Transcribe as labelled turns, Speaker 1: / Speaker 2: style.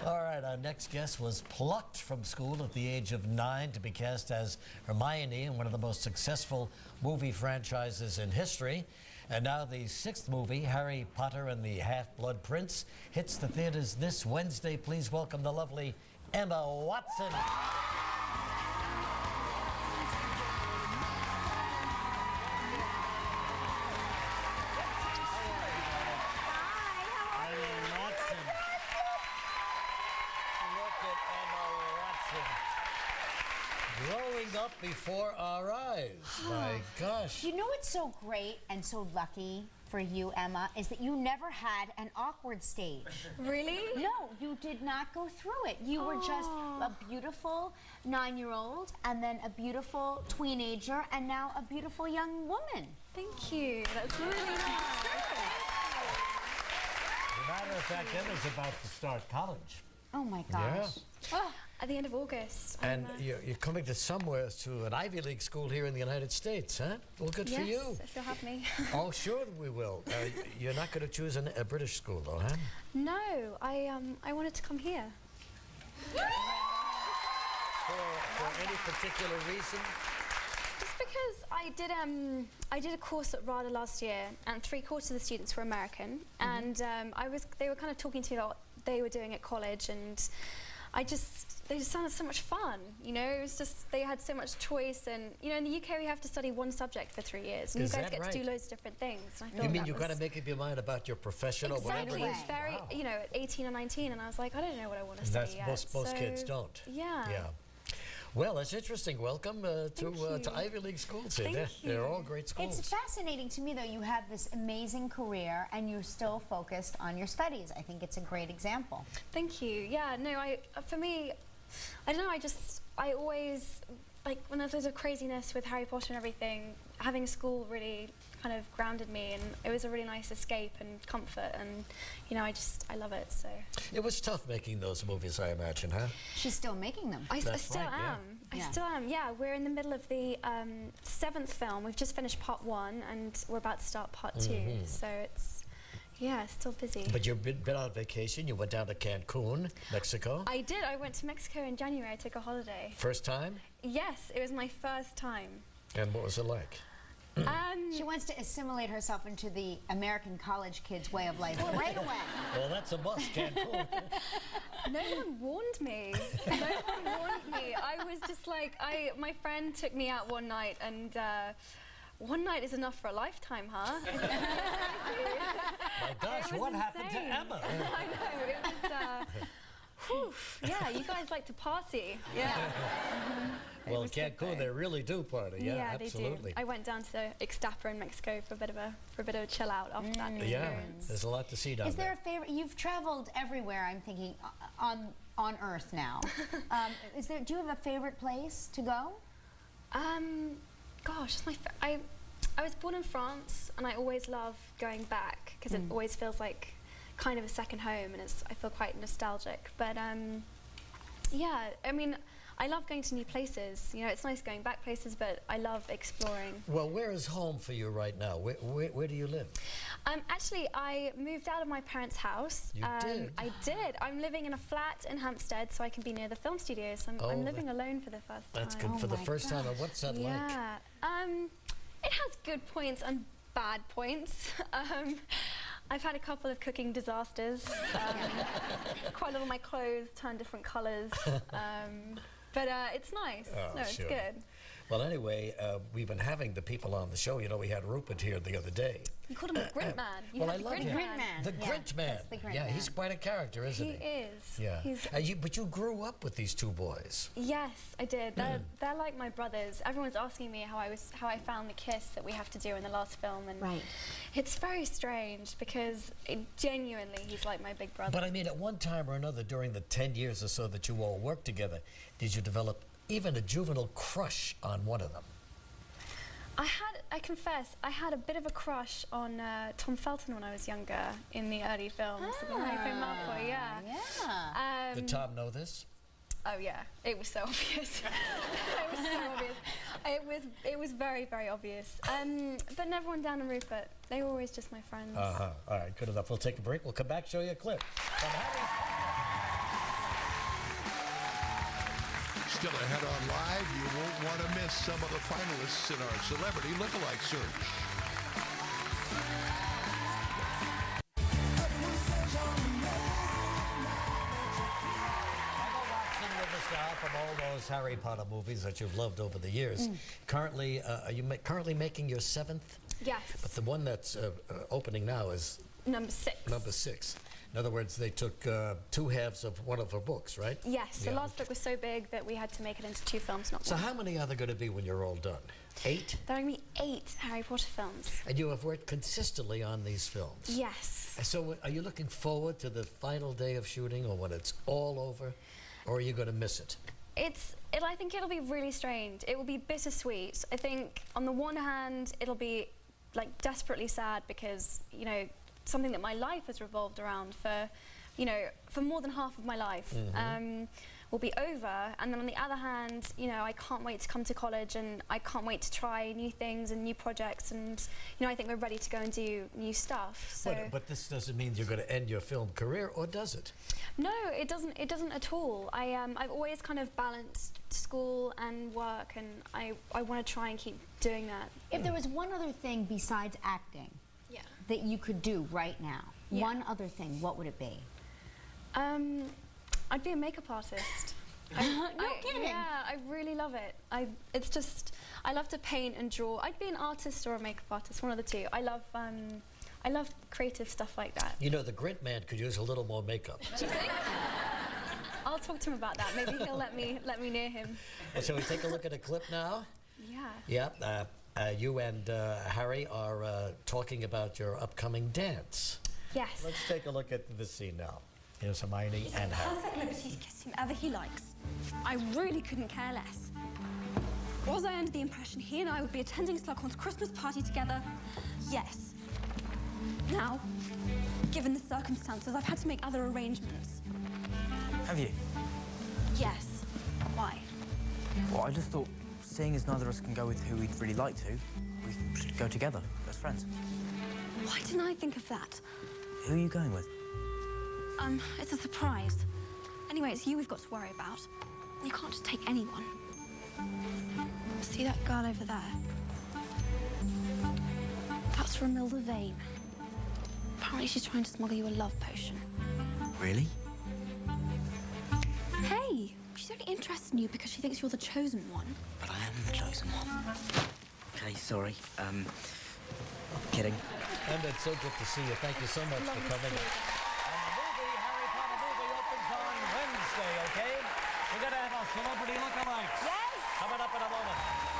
Speaker 1: All right, our next guest was plucked from school at the age of 9 to be cast as Hermione in one of the most successful movie franchises in history. And now the 6th movie, Harry Potter and the Half-Blood Prince, hits the theaters this Wednesday. Please welcome the lovely Emma Watson. Growing up before our eyes. My gosh.
Speaker 2: You know what's so great and so lucky for you, Emma, is that you never had an awkward stage.
Speaker 3: Really?
Speaker 2: No, you did not go through it. You were just a beautiful 9-year-old, and then a beautiful teenager, and now a beautiful young woman.
Speaker 3: Thank you. That's really nice.
Speaker 1: As a matter of fact, Emma's about to start college.
Speaker 2: Oh my gosh.
Speaker 1: Yeah.
Speaker 3: Oh, at the end of August.
Speaker 1: And you're coming to somewhere, to an Ivy League school here in the United States, huh? Well, good for you.
Speaker 3: Yes, if you'll have me.
Speaker 1: Oh, sure we will. You're not going to choose a British school, though, huh?
Speaker 3: No, I wanted to come here.
Speaker 1: For any particular reason?
Speaker 3: Just because I did a course at RADA last year, and 3/4 of the students were American, and they were kind of talking to me about what they were doing at college, and they just sounded so much fun, you know. It was just, they had so much choice, and you know, in the UK we have to study one subject for 3 years, and you guys get to do loads of different things. And I thought,
Speaker 1: you mean you've got to make up your mind about your profession or whatever?
Speaker 3: Exactly. It's very, you know, at 18 or 19, and I was like, I don't know what I want to study yet.
Speaker 1: Most kids don't.
Speaker 3: Yeah.
Speaker 1: Yeah. Well, that's interesting. Welcome to Ivy League schools. They're all great schools.
Speaker 2: It's fascinating to me, though. You have this amazing career, and you're still focused on your studies. I think it's a great example.
Speaker 3: Thank you. Yeah, no, for me, I don't know, I always, like, when there's loads of craziness with Harry Potter and everything, having school really kind of grounded me, and it was a really nice escape and comfort, and, you know, I love it, so.
Speaker 1: It was tough making those movies, I imagine, huh?
Speaker 2: She's still making them.
Speaker 3: I still am. I still am, yeah. We're in the middle of the 7th film. We've just finished part 1, and we're about to start part 2, so it's, yeah, still busy.
Speaker 1: But you've been on vacation. You went down to Cancun, Mexico.
Speaker 3: I did. I went to Mexico in January. I took a holiday.
Speaker 1: First time?
Speaker 3: Yes, it was my first time.
Speaker 1: And what was it like?
Speaker 2: She wants to assimilate herself into the American college kids' way of life right away.
Speaker 1: Well, that's a must, Cancun.
Speaker 3: No one warned me. No one warned me. I was just like, my friend took me out one night, and one night is enough for a lifetime, huh?
Speaker 1: My gosh, what happened to Emma?
Speaker 3: I know, it was, whew, yeah, you guys like to party. Yeah.
Speaker 1: Well, in Cancun, they really do party. Yeah, absolutely.
Speaker 3: They do. I went down to Ixtapa in Mexico for a bit of a chill out after that experience.
Speaker 1: Yeah, there's a lot to see down there.
Speaker 2: Is there a favorite? You've traveled everywhere, I'm thinking, on Earth now. Do you have a favorite place to go?
Speaker 3: Gosh, I was born in France, and I always love going back because it always feels like kind of a second home, and I feel quite nostalgic. But yeah, I mean, I love going to new places. You know, it's nice going back places, but I love exploring. Well,
Speaker 1: where is home for you right now? Where do you live?
Speaker 3: Actually, I moved out of my parents' house.
Speaker 1: You did?
Speaker 3: I did. I'm living in a flat in Hampstead, so I can be near the film studios. I'm living alone for the first time.
Speaker 1: That's good for the first time. And what's that like?
Speaker 3: Yeah. It has good points and bad points. I've had a couple of cooking disasters. Quite a lot of my clothes turn different colours. But it's nice.
Speaker 1: Oh,
Speaker 3: no, it's
Speaker 1: sure.
Speaker 3: good.
Speaker 1: Well, anyway, we've been having the people on the show. You know, we had Rupert here the other day.
Speaker 3: You called him the Grint Man.
Speaker 1: Well, I love him. The
Speaker 2: Yeah,
Speaker 1: Grint Man.
Speaker 2: the Grint
Speaker 1: Yeah,
Speaker 2: Man.
Speaker 1: he's quite a character, isn't he?
Speaker 3: He is.
Speaker 1: Yeah. But you grew up with these two boys.
Speaker 3: Yes, I did. They're like my brothers. Everyone's asking me how I found the kiss that we have to do in the last film, and it's very strange because genuinely he's like my big brother.
Speaker 1: But I mean, at one time or another during the 10 years or so that you all worked together, did you develop even a juvenile crush on one of them?
Speaker 3: I confess, I had a bit of a crush on Tom Felton when I was younger in the early films. Malfoy, yeah.
Speaker 1: Did Tom know this?
Speaker 3: Oh yeah, it was so obvious. It was so obvious. It was very, very obvious. But never one down and Rupert. They were always just my friends.
Speaker 1: All right, good enough. We'll take a break. We'll come back, show you a clip from Harry.
Speaker 4: Still ahead on Live, you won't want to miss some of the finalists in our Celebrity Lookalike Search.
Speaker 1: Now from all those Harry Potter movies that you've loved over the years. Currently, are you currently making your 7th?
Speaker 3: Yes.
Speaker 1: But the one that's opening now is
Speaker 3: Number 6.
Speaker 1: number 6. In other words, they took 2 halves of one of her books, right?
Speaker 3: Yes, the
Speaker 1: Yeah.
Speaker 3: last book was so big that we had to make it into 2 films, not
Speaker 1: So
Speaker 3: one.
Speaker 1: how many are there going to be when you're all done? 8?
Speaker 3: There are going to be 8 Harry Potter films.
Speaker 1: And you have worked consistently on these films.
Speaker 3: Yes.
Speaker 1: So are you looking forward to the final day of shooting, or when it's all over? Or are you going to miss it?
Speaker 3: I think it'll be really strange. It will be bittersweet. I think on the one hand, it'll be like desperately sad because, you know, something that my life has revolved around for, you know, for more than half of my life will be over. And then on the other hand, you know, I can't wait to come to college and I can't wait to try new things and new projects. And, you know, I think we're ready to go and do new stuff. So.
Speaker 1: But this doesn't mean you're going to end your film career, or does it?
Speaker 3: No, it doesn't. It doesn't at all. I've always kind of balanced school and work, and I want to try and keep doing that.
Speaker 2: If there was one other thing besides acting that you could do right now, one other thing, what would it be?
Speaker 3: I'd be a makeup artist.
Speaker 2: No kidding.
Speaker 3: Yeah, I really love it. It's just, I love to paint and draw. I'd be an artist or a makeup artist, one of the two. I love creative stuff like that.
Speaker 1: You know, the Grit Man could use a little more makeup.
Speaker 3: Do you think? I'll talk to him about that. Maybe he'll let me near him.
Speaker 1: Well, shall we take a look at a clip now?
Speaker 3: Yeah.
Speaker 1: Yeah. You and Harry are talking about your upcoming dance.
Speaker 3: Yes.
Speaker 1: Let's take a look at this scene now. Here's Hermione and Harry.
Speaker 5: Perfect liberty to kiss whomever he likes. I really couldn't care less. Was I under the impression he and I would be attending Slughorn's Christmas party together? Yes. Now, given the circumstances, I've had to make other arrangements.
Speaker 6: Have you?
Speaker 5: Yes. Why?
Speaker 6: Well, I just thought, seeing as neither of us can go with who we'd really like to, we should go together as friends.
Speaker 5: Why didn't I think of that?
Speaker 6: Who are you going with?
Speaker 5: It's a surprise. Anyway, it's you we've got to worry about. You can't just take anyone. See that girl over there? That's Romilda Vane. Apparently she's trying to smuggle you a love potion.
Speaker 6: Really?
Speaker 5: Hey, she's only interested in you because she thinks you're the chosen one.
Speaker 6: But I am the chosen one. Okay, sorry. Kidding.
Speaker 1: And it's so good to see you. Thank you so much for coming. And the movie, Harry Potter movie, opens on Wednesday, okay? We're going to have our celebrity lookalikes.
Speaker 2: Yes.
Speaker 1: Coming up in a moment.